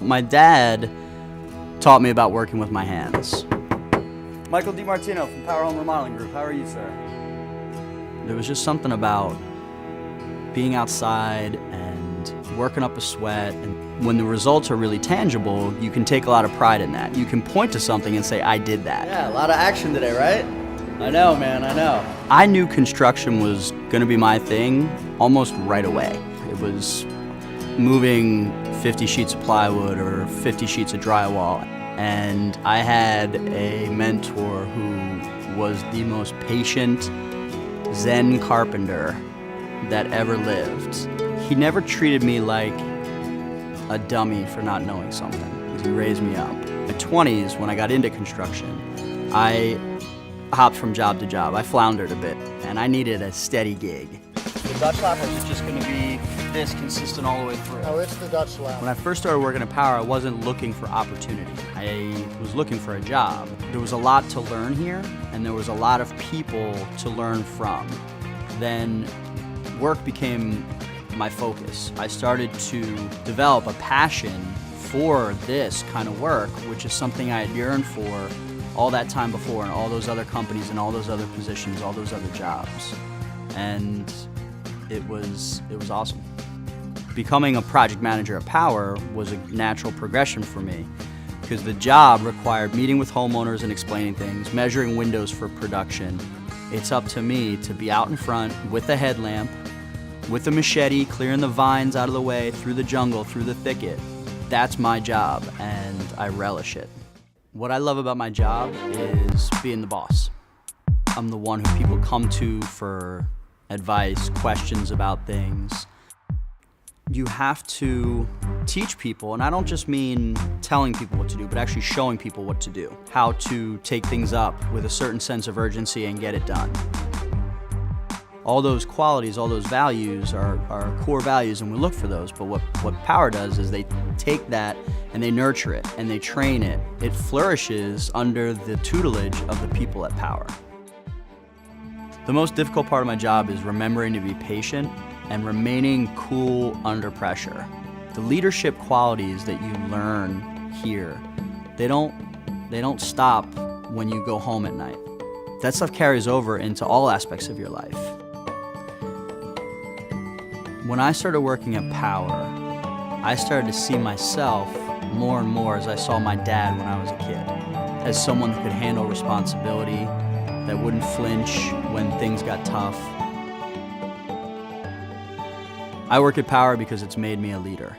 My dad taught me about working with my hands. Michael DiMartino from Power Home Remodeling Group. How are you, sir? There was just something about being outside and working up a sweat, and when the results are really tangible, you can take a lot of pride in that. You can point to something and say, I did that. Yeah, a lot of action today, right? I know, man, I know. I knew construction was gonna be my thing almost right away. It was moving 50 sheets of plywood or 50 sheets of drywall. And I had a mentor who was the most patient Zen carpenter that ever lived. He never treated me like a dummy for not knowing something. He raised me up. In my 20s, when I got into construction, I hopped from job to job. I floundered a bit, and I needed a steady gig. The Dutch lap is just going to be this consistent all the way through. Oh, it's the Dutch lap. When I first started working at Power, I wasn't looking for opportunity. I was looking for a job. There was a lot to learn here, and there was a lot of people to learn from. Then work became my focus. I started to develop a passion for this kind of work, which is something I had yearned for all that time before in all those other companies and all those other positions, all those other jobs. And it was awesome. Becoming a project manager at Power was a natural progression for me because the job required meeting with homeowners and explaining things, measuring windows for production. It's up to me to be out in front with a headlamp, with a machete, clearing the vines out of the way, through the jungle, through the thicket. That's my job, and I relish it. What I love about my job is being the boss. I'm the one who people come to for advice, questions about things. You have to teach people, and I don't just mean telling people what to do, but actually showing people what to do, how to take things up with a certain sense of urgency and get it done. All those qualities, all those values are core values, and we look for those, but what Power does is they take that and they nurture it and they train it. It flourishes under the tutelage of the people at Power. The most difficult part of my job is remembering to be patient and remaining cool under pressure. The leadership qualities that you learn here, they don't stop when you go home at night. That stuff carries over into all aspects of your life. When I started working at Power, I started to see myself more and more as I saw my dad when I was a kid, as someone who could handle responsibility, that wouldn't flinch when things got tough. I work at Power because it's made me a leader.